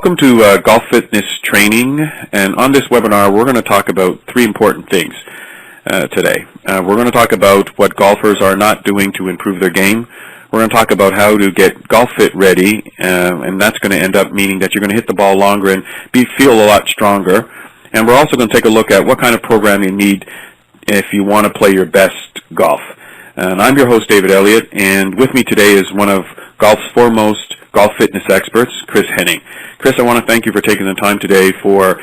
Welcome to Golf Fitness Training, and on this webinar we're going to talk about three important things today. We're going to talk about what golfers are not doing to improve their game. We're going to talk about how to get golf fit ready, and that's going to end up meaning that you're going to hit the ball longer and feel a lot stronger. And we're also going to take a look at what kind of program you need if you want to play your best golf. And I'm your host, David Elliott, and with me today is one of golf's foremost golf fitness experts, Chris Henning. Chris, I want to thank you for taking the time today for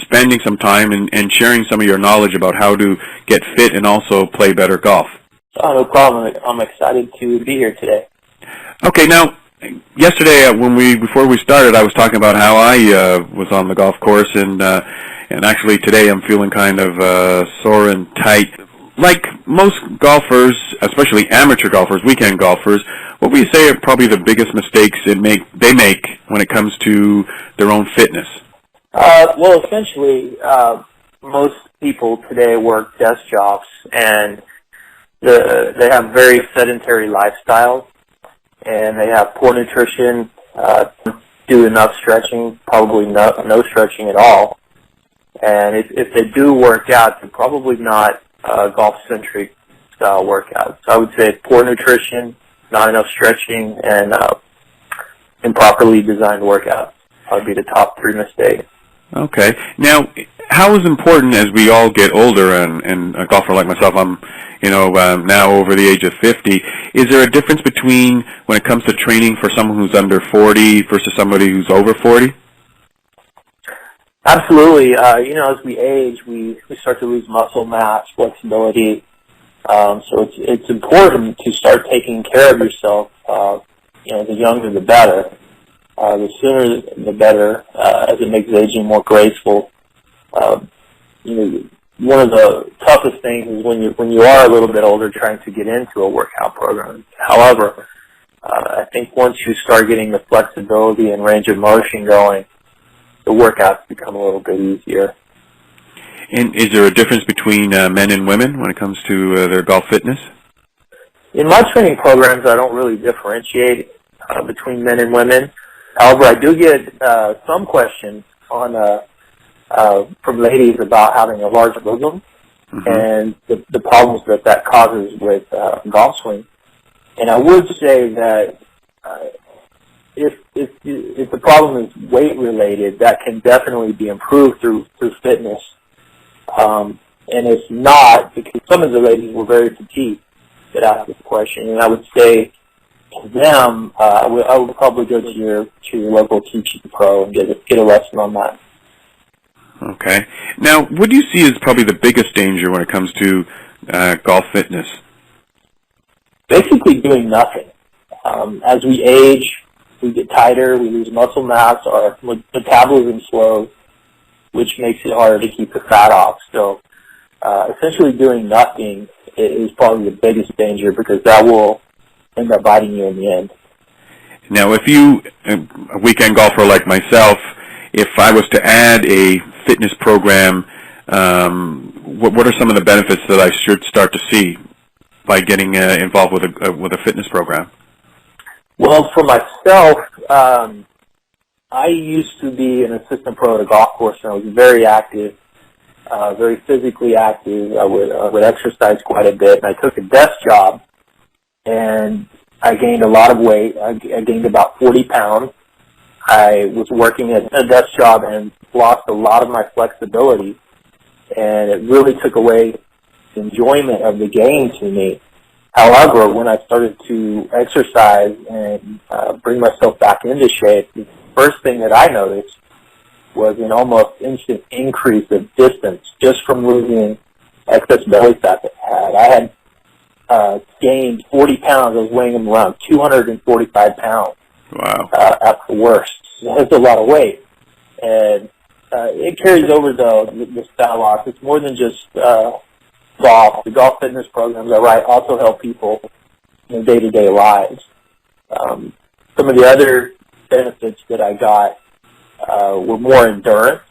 spending some time and sharing some of your knowledge about how to get fit and also play better golf. Oh, no problem. I'm excited to be here today. Okay, now, yesterday before we started, I was talking about how I was on the golf course, and actually today I'm feeling kind of sore and tight. Like most golfers, especially amateur golfers, weekend golfers, what would you say are probably the biggest mistakes they make when it comes to their own fitness? Well, essentially, most people today work desk jobs, and they have very sedentary lifestyles, and they have poor nutrition, do enough stretching, probably no stretching at all. And if they do work out, they're probably not golf-centric style workouts. So I would say poor nutrition, not enough stretching, and improperly designed workouts would be the top three mistakes. Okay. Now, how is important as we all get older, and a golfer like myself, I'm now over the age of 50, is there a difference between when it comes to training for someone who's under 40 versus somebody who's over 40? Absolutely. As we age, we start to lose muscle mass, flexibility. So it's important to start taking care of yourself. The younger the better. The sooner the better, as it makes aging more graceful. One of the toughest things is when you are a little bit older trying to get into a workout program. However, I think once you start getting the flexibility and range of motion going, the workouts become a little bit easier. And is there a difference between men and women when it comes to their golf fitness? In my training programs, I don't really differentiate between men and women. However, I do get some questions from ladies about having a large bosom and the problems that causes with golf swing. And I would say that if the problem is weight related, that can definitely be improved through fitness. And if not, because some of the ladies were very fatigued that asked this question, and I would say to them, I would probably go to your local teaching pro and get a lesson on that. Okay. Now, what do you see as probably the biggest danger when it comes to golf fitness? Basically doing nothing. As we age, we get tighter, we lose muscle mass, our metabolism slows, which makes it harder to keep the fat off. So essentially doing nothing is probably the biggest danger, because that will end up biting you in the end. Now, if you, a weekend golfer like myself, if I was to add a fitness program, what are some of the benefits that I should start to see by getting involved with a fitness program? Well, for myself, I used to be an assistant pro at a golf course, and I was very active, very physically active. I would exercise quite a bit, and I took a desk job, and I gained a lot of weight. I gained about 40 pounds. I was working at a desk job and lost a lot of my flexibility, and it really took away the enjoyment of the game to me. However, when I started to exercise and bring myself back into shape, the first thing that I noticed was an almost instant increase of distance just from losing excess belly fat that I had. I had gained 40 pounds. I was weighing them around 245 pounds. Wow. At the worst. That's a lot of weight. And it carries over, though, the fat loss. It's more than just golf. The golf fitness programs I write also help people in their day-to-day lives. Some of the other benefits that I got were more endurance.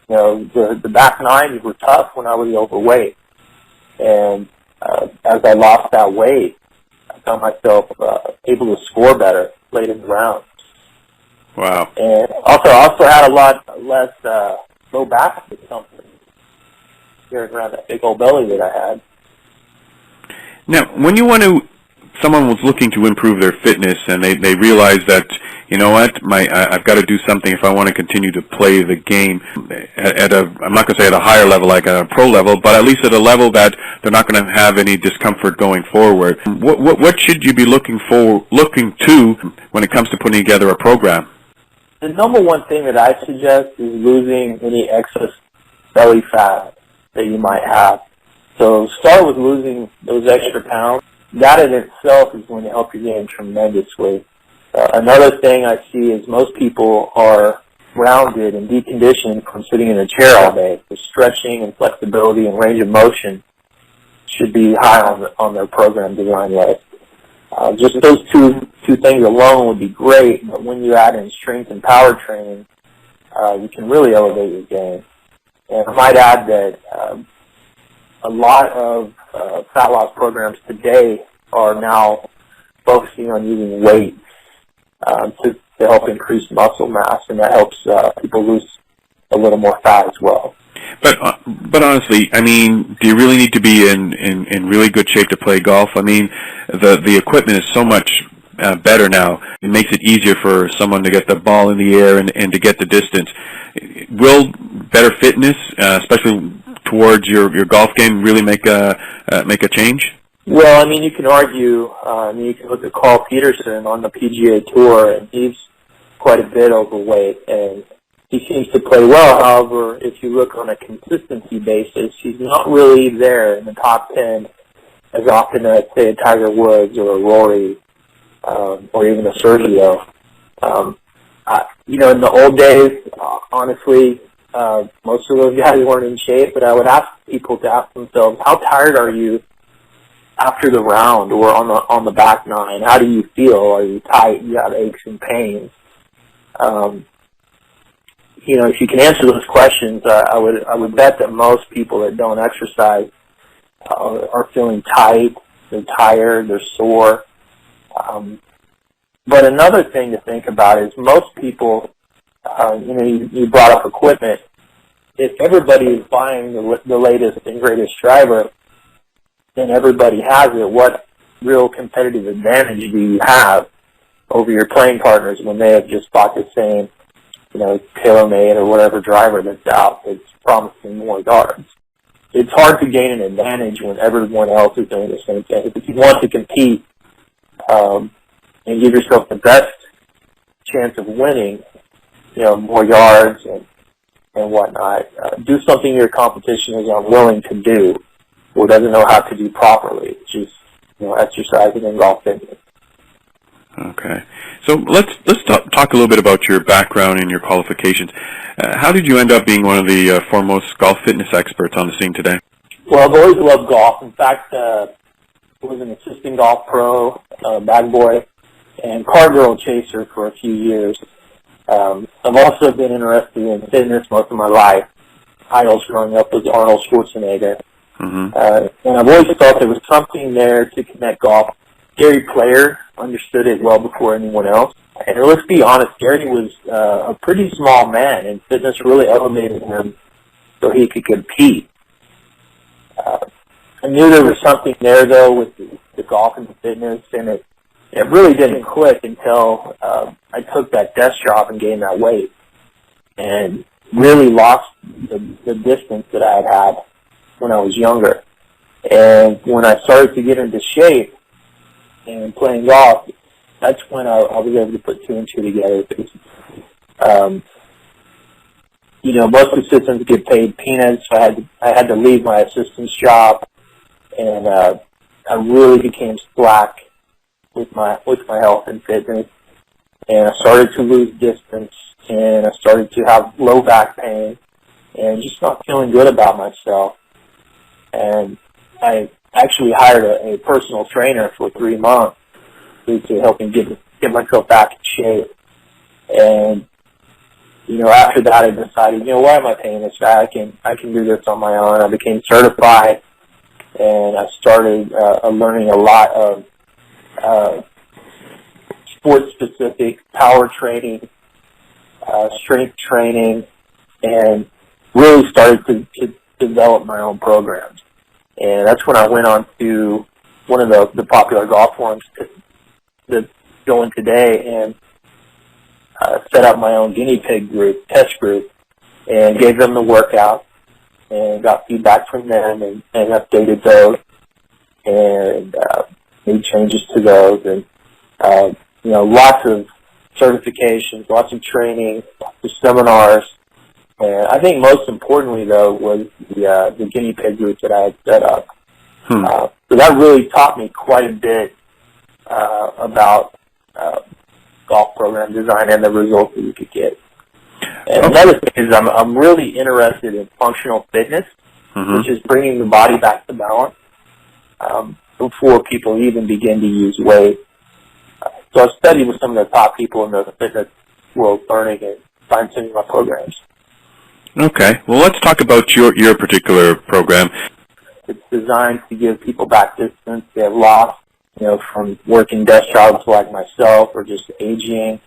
The back nines were tough when I was overweight. And as I lost that weight, I found myself able to score better late in the round. Wow. And also had a lot less low back discomfort here around that big old belly that I had. Now, when someone was looking to improve their fitness and they realize that, you know what, I've got to do something if I want to continue to play the game at I'm not going to say at a higher level like a pro level, but at least at a level that they're not going to have any discomfort going forward. What should you be looking to when it comes to putting together a program? The number one thing that I suggest is losing any excess belly fat that you might have. So start with losing those extra pounds. That in itself is going to help your game tremendously. Another thing I see is most people are rounded and deconditioned from sitting in a chair all day. The stretching and flexibility and range of motion should be high on their program design list. Just those two things alone would be great, but when you add in strength and power training, you can really elevate your game. And I might add that a lot of fat loss programs today are now focusing on using weight to help increase muscle mass, and that helps people lose a little more fat as well. But honestly, I mean, do you really need to be in really good shape to play golf? I mean, the equipment is so much better now. It makes it easier for someone to get the ball in the air and to get the distance. Will better fitness, especially towards your golf game, really make a change? Well, I mean, you can argue. You can look at Carl Peterson on the PGA Tour, and he's quite a bit overweight, and he seems to play well. However, if you look on a consistency basis, he's not really there in the top 10 as often as, say, a Tiger Woods or a Rory or even a Sergio. You know, in the old days, honestly, most of those guys weren't in shape, but I would ask people to ask themselves, how tired are you after the round or on the back nine? How do you feel? Are you tight? Do you have aches and pains? You know, if you can answer those questions, I would bet that most people that don't exercise are feeling tight, they're tired, they're sore. But another thing to think about is most people, you know, you brought up equipment. If everybody is buying the latest and greatest driver, then everybody has it. What real competitive advantage do you have over your playing partners when they have just bought the same, you know, tailor-made or whatever driver that's out that's promising more yards? It's hard to gain an advantage when everyone else is doing the same thing. If you want to compete and give yourself the best chance of winning, you know, more yards and whatnot, do something your competition is unwilling to do or doesn't know how to do properly, which is, you know, exercising and golf fitness. Okay. So let's talk a little bit about your background and your qualifications. How did you end up being one of the foremost golf fitness experts on the scene today? Well, I've always loved golf. In fact, I was an assistant golf pro, bag boy, and car girl chaser for a few years. I've also been interested in fitness most of my life. Idols growing up was Arnold Schwarzenegger. Mm-hmm. And I've always thought there was something there to connect golf. Gary Player understood it well before anyone else. And let's be honest, Gary was a pretty small man, and fitness really elevated him so he could compete. I knew there was something there, though, with the golf and the fitness, and it really didn't click until I took that desk job and gained that weight and really lost the distance that I had when I was younger. And when I started to get into shape and playing golf, that's when I was able to put two and two together. You know, most assistants get paid peanuts, so I had to leave my assistant's job, and I really became slack with my health and fitness, and I started to lose distance, and I started to have low back pain, and just not feeling good about myself. And I actually hired a personal trainer for 3 months to help me get myself back in shape. And you know, after that, I decided, you know, why am I paying this guy? I can do this on my own. I became certified, and I started learning a lot of sports-specific power training strength training, and really started to develop my own programs. And that's when I went on to one of the popular golf forums that's going today and set up my own guinea pig group, test group, and gave them the workout and got feedback from them and updated those and made changes to those, and lots of certifications, lots of training, lots of seminars. And I think most importantly, though, was the guinea pig group that I had set up. So that really taught me quite a bit about golf program design and the results that you could get. And another thing is I'm really interested in functional fitness, which is bringing the body back to balance before people even begin to use weight. So I've studied with some of the top people in the fitness world, learning and fine-tuning my programs. Okay. Well, let's talk about your particular program. It's designed to give people back distance they have lost, from working desk jobs like myself or just aging,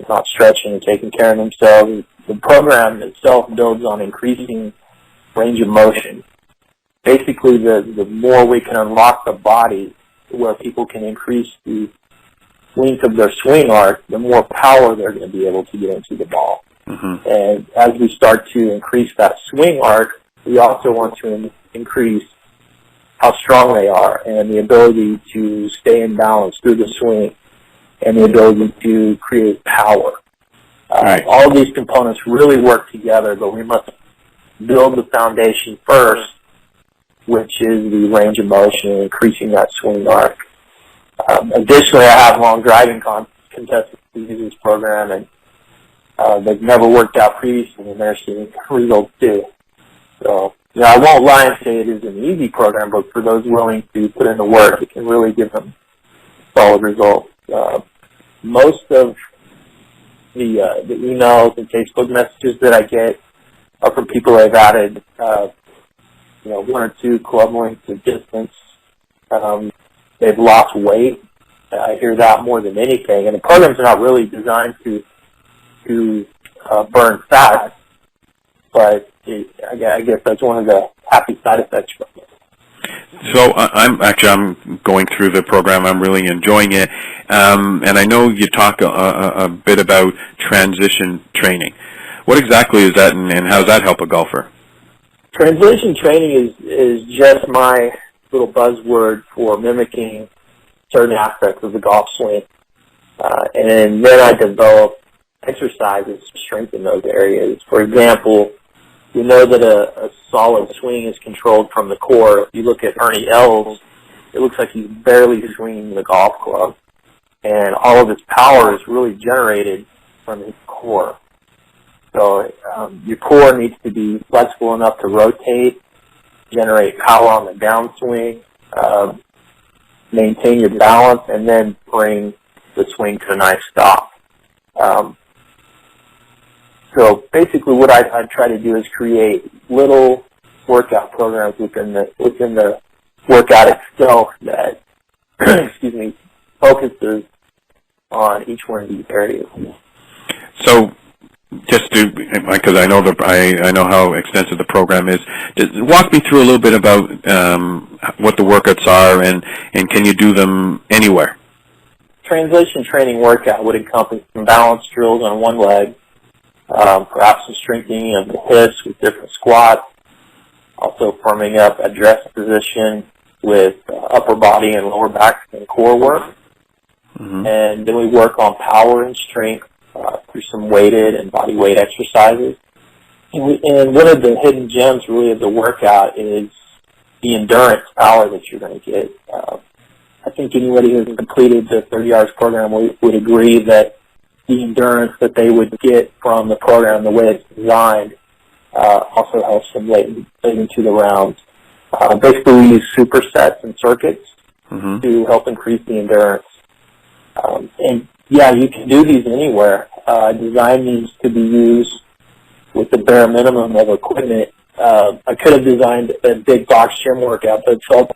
not stretching and taking care of themselves. The program itself builds on increasing range of motion. Basically, the more we can unlock the body where people can increase the length of their swing arc, the more power they're going to be able to get into the ball. And as we start to increase that swing arc, we also want to increase how strong they are and the ability to stay in balance through the swing and the ability to create power. All of these components really work together, but we must build the foundation first, which is the range of motion and increasing that swing arc. Additionally, I have long driving contestants who use this program, and they've never worked out previously, and they're seeing results too. So, I won't lie and say it is an easy program, but for those willing to put in the work, it can really give them solid results. Most of the emails and Facebook messages that I get are from people that have added, 1 or 2 club lengths of distance. They've lost weight. I hear that more than anything. And the programs are not really designed to burn fat, but I guess that's one of the happy side effects from it. So I'm going through the program. I'm really enjoying it, and I know you talk a bit about transition training. What exactly is that, and how does that help a golfer? Transition training is just my little buzzword for mimicking certain aspects of the golf swing, and then I develop exercises to strengthen those areas. For example, we know that a solid swing is controlled from the core. If you look at Ernie Els, it looks like he's barely swinging the golf club, and all of his power is really generated from his core. So your core needs to be flexible enough to rotate, generate power on the downswing, maintain your balance, and then bring the swing to a nice stop. So basically what I try to do is create little workout programs within the workout itself that focuses on each one of these areas. So just to, because I know how extensive the program is, just walk me through a little bit about what the workouts are, and can you do them anywhere? Translation training workout would encompass some balance drills on one leg, perhaps some strengthening of the hips with different squats, also firming up a dress position with upper body and lower back and core work. And then we work on power and strength through some weighted and body weight exercises. And one of the hidden gems really of the workout is the endurance power that you're going to get. I think anybody who's completed the 30 hours program would agree that the endurance that they would get from the program, the way it's designed, also helps them late into the rounds. Basically, we use supersets and circuits to help increase the endurance. And yeah, you can do these anywhere. Design needs to be used with the bare minimum of equipment. I could have designed a big box gym workout, but felt,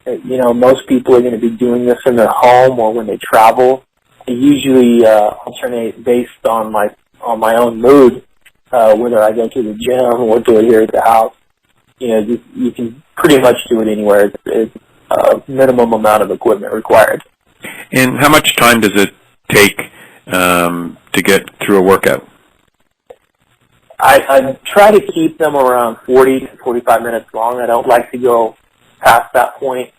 most people are going to be doing this in their home or when they travel. I usually alternate based on my on my own mood, whether I go to the gym or do it here at the house. You can pretty much do it anywhere. It's a minimum amount of equipment required. And how much time does it take to get through a workout? I try to keep them around 40 to 45 minutes long. I don't like to go past that point,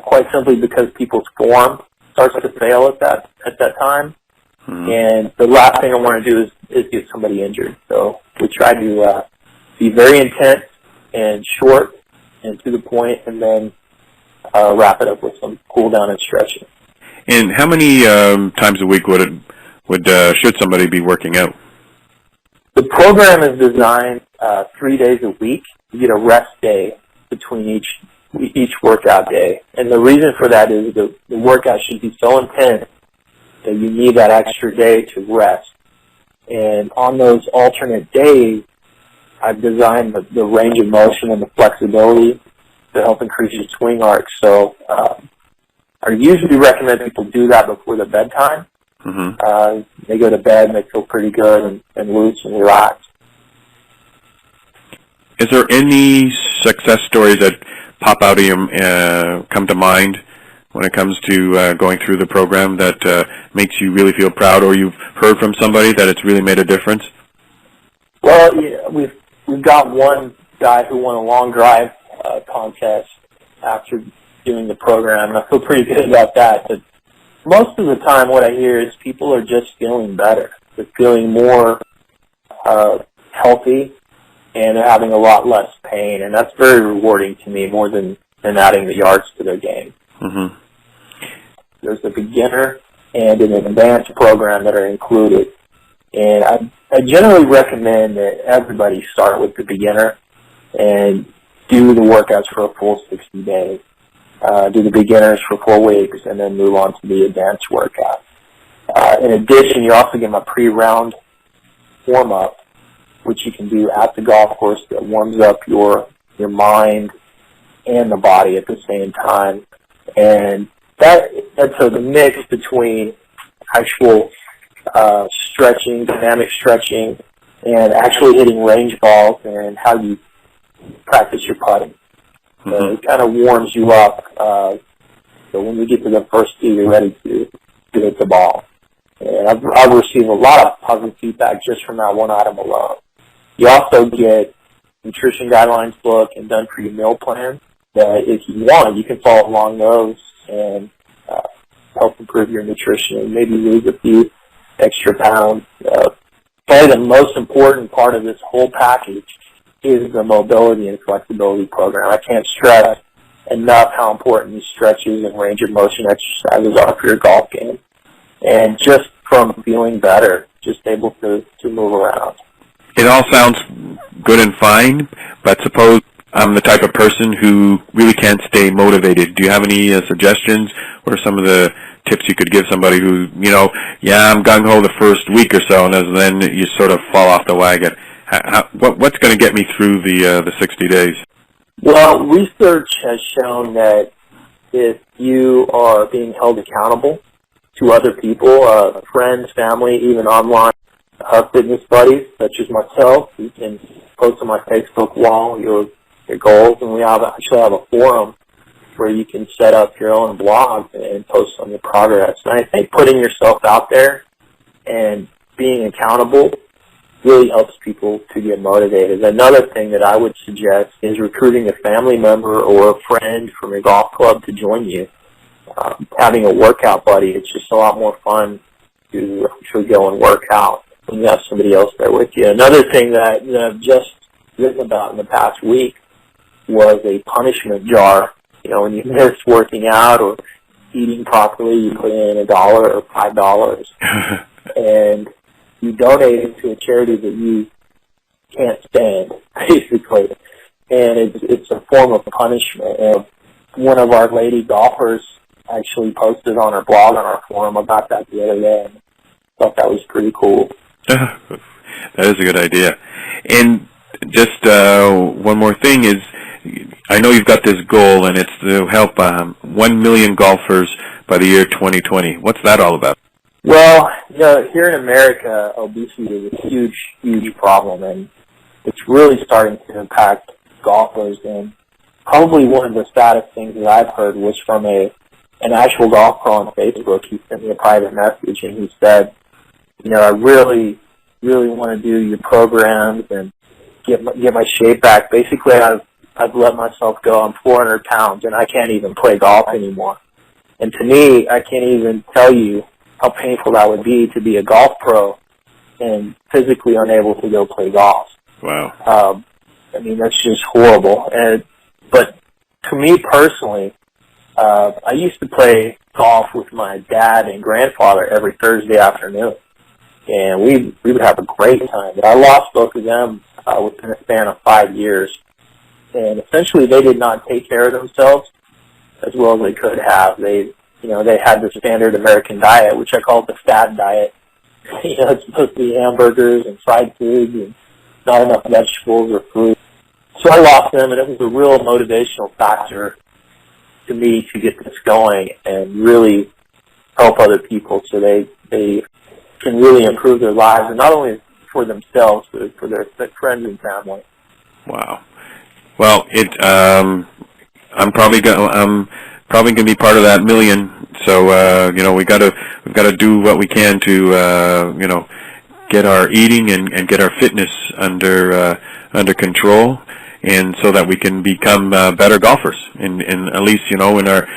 quite simply because people's form starts to fail at that time. Mm-hmm. And the last thing I want to do is get somebody injured. So we try to be very intense and short and to the point, and then wrap it up with some cool down and stretching. And how many times a week should somebody be working out? The program is designed 3 days a week. You get a rest day between each workout day. And the reason for that is the workout should be so intense that you need that extra day to rest. And on those alternate days, I've designed the range of motion and the flexibility to help increase your swing arc. So I usually recommend people do that before their bedtime. Mm-hmm. They go to bed and they feel pretty good and loose and relaxed. Is there any success stories that pop out of your come to mind when it comes to going through the program that makes you really feel proud, or you've heard from somebody that it's really made a difference? Well, yeah, we've got one guy who won a long drive contest after doing the program, and I feel pretty good about that. But most of the time what I hear is people are just feeling better. They're feeling more healthy, and they're having a lot less pain, and that's very rewarding to me, more than adding the yards to their game. Mm-hmm. There's a beginner and an advanced program that are included, and I generally recommend that everybody start with the beginner and do the workouts for a full 60 days. Do the beginners for 4 weeks, and then move on to the advanced workout. In addition, you also get a pre-round warm-up, which you can do at the golf course that warms up your mind and the body at the same time. And that's a mix between actual stretching, dynamic stretching, and actually hitting range balls and how you practice your putting. So it kind of warms you up, so when you get to the first tee, you're ready to hit the ball. And I've received a lot of positive feedback just from that one item alone. You also get nutrition guidelines book and done for your meal plan that, if you want, you can follow along those and help improve your nutrition and maybe lose a few extra pounds. Probably the most important part of this whole package is the mobility and flexibility program. I can't stress enough how important these stretches and range of motion exercises are for your golf game. And just from feeling better, just able to move around. It all sounds good and fine, but suppose I'm the type of person who really can't stay motivated. Do you have any suggestions or some of the tips you could give somebody who, I'm gung-ho the first week or so, and then you sort of fall off the wagon? What's going to get me through the 60 days? Well, research has shown that if you are being held accountable to other people, friends, family, even online fitness buddies such as myself, you can post on my Facebook wall your goals, and we actually have a forum where you can set up your own blog and post on your progress. And I think putting yourself out there and being accountable really helps people to get motivated. Another thing that I would suggest is recruiting a family member or a friend from your golf club to join you. Having a workout buddy, it's just a lot more fun to actually go and work out when you have somebody else there with you. Another thing that I've just written about in the past week was a punishment jar. When you miss working out or eating properly, you put in $1 or $5. And you donate it to a charity that you can't stand, basically. And it's a form of punishment. And one of our lady golfers actually posted on her blog on our forum about that the other day. And I thought that was pretty cool. That is a good idea. And just one more thing is, I know you've got this goal, and it's to help 1 million golfers by the year 2020. What's that all about? Well, Here in America, obesity is a huge, huge problem, and it's really starting to impact golfers. And probably one of the saddest things that I've heard was from an actual golf pro on Facebook. He sent me a private message, and he said, I really, really want to do your programs and get my shape back. Basically, I've let myself go. I'm 400 pounds, and I can't even play golf anymore. And to me, I can't even tell you how painful that would be to be a golf pro and physically unable to go play golf. Wow. That's just horrible. But to me personally, I used to play golf with my dad and grandfather every Thursday afternoon, and we would have a great time. But I lost both of them within a span of 5 years, and essentially they did not take care of themselves as well as they could have. They had the standard American diet, which I call the fad diet. It's supposed to be hamburgers and fried foods and not enough vegetables or fruit. So I lost them, and it was a real motivational factor to me to get this going and really help other people so they can really improve their lives, and not only for themselves, but for their friends and family. Wow. Well, I'm probably going to be part of that million. So we've got to do what we can to get our eating and get our fitness under control, and so that we can become better golfers. And at least in our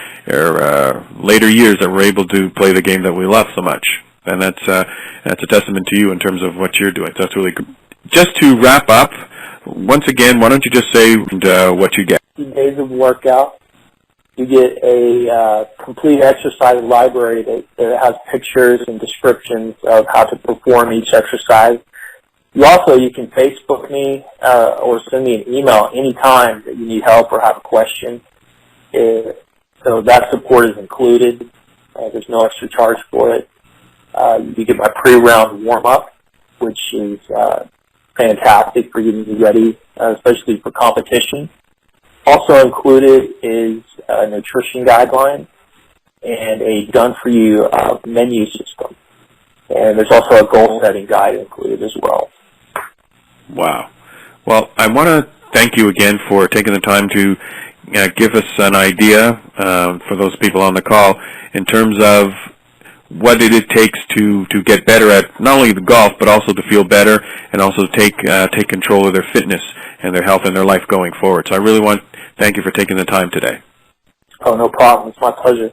later years that we're able to play the game that we love so much. And that's a testament to you in terms of what you're doing. So that's really good. Just to wrap up, once again, why don't you just say what you get? 2 days of workout. You get a complete exercise library that has pictures and descriptions of how to perform each exercise. You can Facebook me or send me an email anytime that you need help or have a question. So that support is included. There's no extra charge for it. You get my pre-round warm-up, which is fantastic for getting you ready, especially for competition. Also included is a nutrition guideline and a done-for-you menu system. And there's also a goal-setting guide included as well. Wow. Well, I want to thank you again for taking the time to give us an idea for those people on the call in terms of what it takes to get better at not only the golf, but also to feel better and also take control of their fitness and their health and their life going forward. So I really want to thank you for taking the time today. Oh, no problem. It's my pleasure.